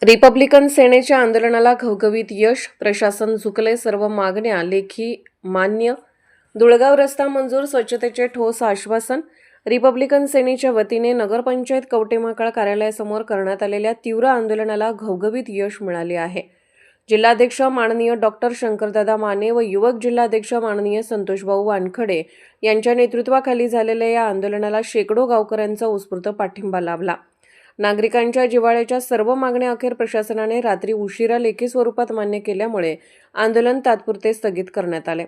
Republican सेनेच्या आंदोलनाला घवघवीत यश, प्रशासन झुकले, सर्व मागण्या लेखी मान्य. दुळगाव रस्ता मंजूर, स्वच्छतेचे ठोस आश्वासन. रिपब्लिकन सेनेच्या वतीने नगरपंचायत कवटेमहाकाळ कार्यालयासमोर करण्यात आलेल्या तीव्र आंदोलनाला घवघवीत यश मिळाले आहे. जिल्हाध्यक्ष माननीय डॉक्टर शंकरदादा माने व युवक जिल्हाध्यक्ष माननीय संतोषभाऊ वानखडे यांच्या नेतृत्वाखाली झालेल्या या आंदोलनाला शेकडो गावकऱ्यांचा उत्स्फूर्त पाठिंबा लाभला. नागरिकांच्या जिव्हाळ्याच्या सर्व मागण्या अखेर प्रशासनाने रात्री उशिरा लेखी स्वरूपात मान्य केल्यामुळे आंदोलन तात्पुरते स्थगित करण्यात आले.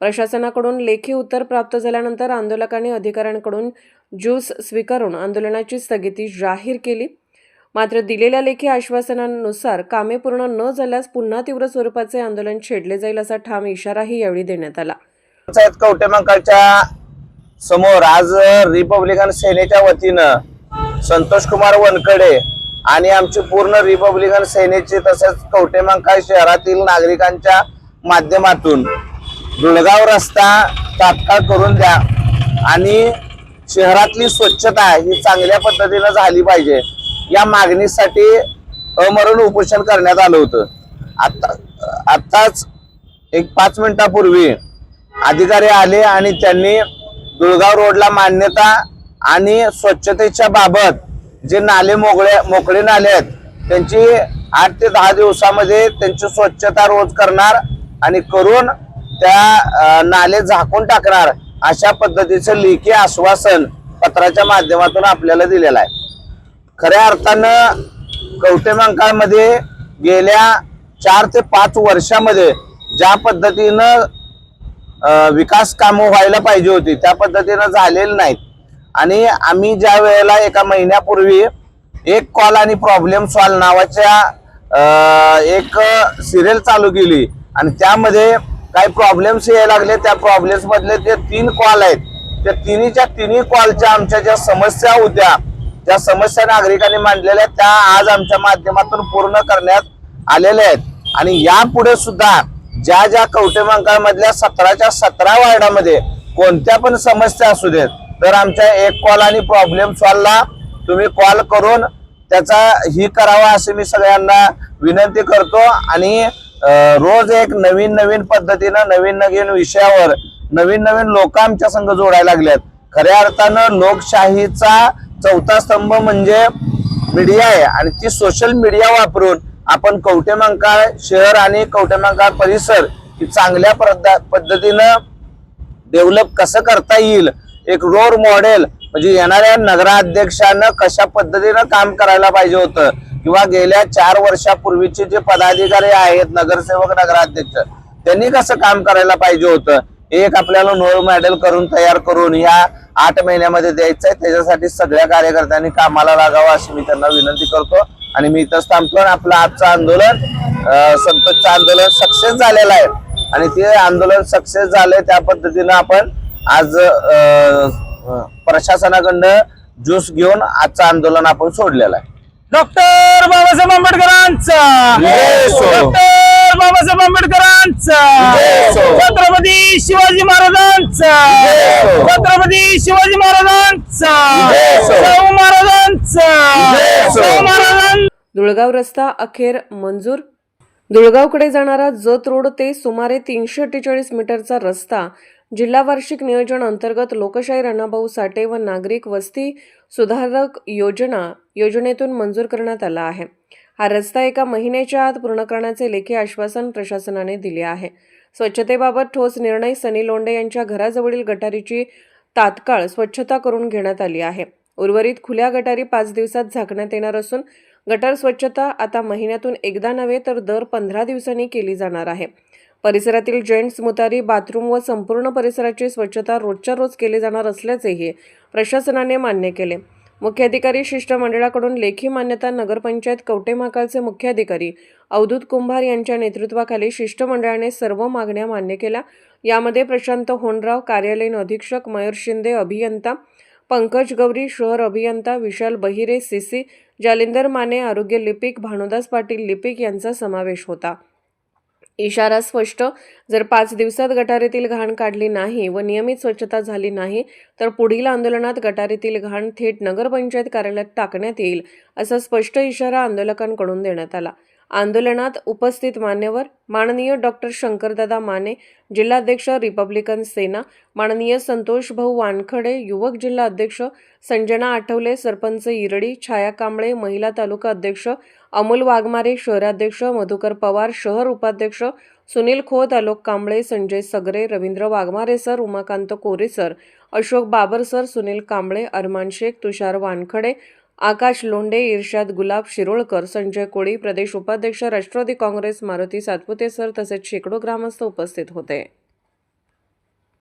प्रशासनाकडून लेखी उत्तर प्राप्त झाल्यानंतर आंदोलकांनी अधिकाऱ्यांकडून ज्यूस स्वीकारून आंदोलनाची स्थगिती जाहीर केली. मात्र दिलेल्या लेखी आश्वासनानुसार कामे पूर्ण न झाल्यास पुन्हा तीव्र स्वरूपाचे आंदोलन छेडले जाईल असा ठाम इशाराही यावेळी देण्यात आला. कवटेमहाकाळच्या समोर आज रिपब्लिकन सेनेच्या वतीनं संतोष कुमार वनकडे आणि आमची पूर्ण रिपब्लिकन सेनेची तसेच कवटेमहाकाळ शहरातील नागरिकांच्या माध्यमातून दुळगाव रस्ता तात्काळ करून द्या आणि शहरातली स्वच्छता ही चांगल्या पद्धतीने झाली पाहिजे या मागणीसाठी अमरण उपोषण करण्यात आलं होतं. आताच एक 5 मिनिटापूर्वी अधिकारी आले आणि त्यांनी दुळगाव रोडला मान्यता आणि स्वच्छतेच्या बाबत जे नाले मोकळे नाले आहेत त्यांची 8 ते 10 दिवसामध्ये त्यांची स्वच्छता रोज करणार आणि करून त्या नाले झाकून टाकणार अशा पद्धतीचं लेखी आश्वासन पत्राच्या माध्यमातून आपल्याला दिलेलं आहे. खऱ्या अर्थानं कवटेमहाकाळमध्ये गेल्या 4 ते 5 वर्षामध्ये ज्या पद्धतीनं विकास कामं व्हायला पाहिजे होती त्या पद्धतीनं झालेली नाहीत आणि आम्ही ज्या वेळेला एका महिन्यापूर्वी एक कॉल आणि प्रॉब्लेम सॉल्व नावाच्या एक सिरियल चालू केली आणि त्यामध्ये काही प्रॉब्लेम्स यायला लागले. त्या प्रॉब्लेम्स मधले ते 3 कॉल आहेत. त्या तिन्ही कॉलच्या आमच्या ज्या समस्या होत्या त्या समस्या नागरिकांनी मांडलेल्या त्या आज आमच्या माध्यमातून पूर्ण करण्यात आलेल्या आहेत आणि यापुढे सुद्धा ज्या कवटेमहाकाळ मधल्या 17च्या 17 वार्डामध्ये कोणत्या पण समस्या असू देत तर आमच्या एक कॉल आणि प्रॉब्लेम सॉल्वला तुम्ही कॉल करून त्याचा ही करावा असे मी सगळ्यांना विनंती करतो. आणि रोज एक नवीन पद्धतीनं नवीन विषयावर नवीन लोक आमच्या संघ जोडायला लागल्यात. खऱ्या अर्थानं लोकशाहीचा चौथा स्तंभ म्हणजे मीडिया आहे आणि ती सोशल मीडिया वापरून आपण कवटेमहाकाळ शहर आणि कवटेमहाकाळ परिसर ही चांगल्या पद्धतीनं डेव्हलप कसं करता येईल एक रोल मॉडेल म्हणजे येणाऱ्या नगराध्यक्षांना कशा पद्धतीनं काम करायला पाहिजे होतं किंवा गेल्या 4 वर्षापूर्वीचे जे पदाधिकारी आहेत नगरसेवक नगराध्यक्ष त्यांनी कसं काम करायला पाहिजे होतं एक आपल्याला रोल मॉडेल करून तयार करून या 8 महिन्यामध्ये द्यायचं आहे. त्याच्यासाठी सगळ्या कार्यकर्त्यांनी कामाला लागावं अशी मी त्यांना विनंती करतो आणि मी इथंच थांबतो. आपलं आजचं आंदोलन संतोषचं आंदोलन सक्सेस झालेलं आहे आणि ते आंदोलन सक्सेस झालंय त्या पद्धतीनं आपण आज प्रशासनाकडनं ज्यूस घेऊन आजचं आंदोलन आपण सोडलेलं आहे. डॉक्टर बाबासाहेब आंबेडकरांचा, डॉक्टर बाबासाहेब आंबेडकरांचा, छत्रपती शिवाजी महाराजांचा, छत्रपती शिवाजी महाराजांचा, शाहू महाराजांचा, शाहू महाराजांचा. दुळगाव रस्ता अखेर मंजूर. दुळगावकडे जाणारा जत रोड ते सुमारे 348 मीटरचा रस्ता जिल्हा वार्षिक नियोजन अंतर्गत लोकशाहीर अण्णाभाऊ साठे व नागरिक वस्ती सुधारक योजनेतून मंजूर करण्यात आला आहे. हा रस्ता 1 महिन्याच्या आत पूर्ण करण्याचे लेखी आश्वासन प्रशासनाने दिले आहे. स्वच्छतेबाबत ठोस निर्णय. सनी लोंढे यांच्या घराजवळील गटारीची तात्काळ स्वच्छता करून घेण्यात आली आहे. उर्वरित खुल्या गटारी 5 दिवसात झाकण्यात येणार असून गटार स्वच्छता आता महिन्यातून एकदा नव्हे तर दर 15 दिवसांनी केली जाणार आहे. परिसरातील जेंट्स मुतारी बाथरूम व संपूर्ण परिसराची स्वच्छता रोजच्या रोज केली जाणार असल्याचेही प्रशासनाने मान्य केले. मुख्याधिकारी शिष्टमंडळाकडून लेखी मान्यता. नगरपंचायत कवटेमहाकाळचे मुख्याधिकारी अवधूत कुंभार यांच्या नेतृत्वाखाली शिष्टमंडळाने सर्व मागण्या मान्य केल्या. यामध्ये प्रशांत होनराव कार्यालयीन अधीक्षक, मयूर शिंदे अभियंता, पंकज गवरी शहर अभियंता, विशाल बहिरे सीसी, जालिंदर माने आरोग्य लिपिक, भानुदास पाटील लिपिक यांचा समावेश होता. इशारा स्पष्ट, जर 5 दिवसात गटारीतील घाण काढली नाही व नियमित स्वच्छता झाली नाही तर पुढील आंदोलनात गटारीतील घाण थेट नगरपंचायत कार्यालयात टाकण्यात येईल, असा स्पष्ट इशारा आंदोलकांकडून देण्यात आला. आंदोलनात उपस्थित मान्यवर माननीय डॉक्टर शंकरदादा माने, जिल्हाध्यक्ष रिपब्लिकन सेना, माननीय संतोष भाऊ वानखडे, युवक जिल्हा अध्यक्ष संजना आठवले, सरपंच इरडी छाया कांबळे, महिला तालुका अध्यक्ष अमोल वाघमारे, शहराध्यक्ष मधुकर पवार, शहर उपाध्यक्ष सुनील खोत, आलोक कांबळे, संजय सगरे, रवींद्र वाघमारे सर, उमाकांत कोरे सर, अशोक बाबर सर, सुनील कांबळे, अरमान शेख, तुषार वानखडे, आकाश लोंढे, इर्शाद गुलाब शिरोळकर, संजय कोळी, प्रदेश उपाध्यक्ष राष्ट्रवादी काँग्रेस मारुती सातपुते सर तसेच शेकडो ग्रामस्थ उपस्थित होते.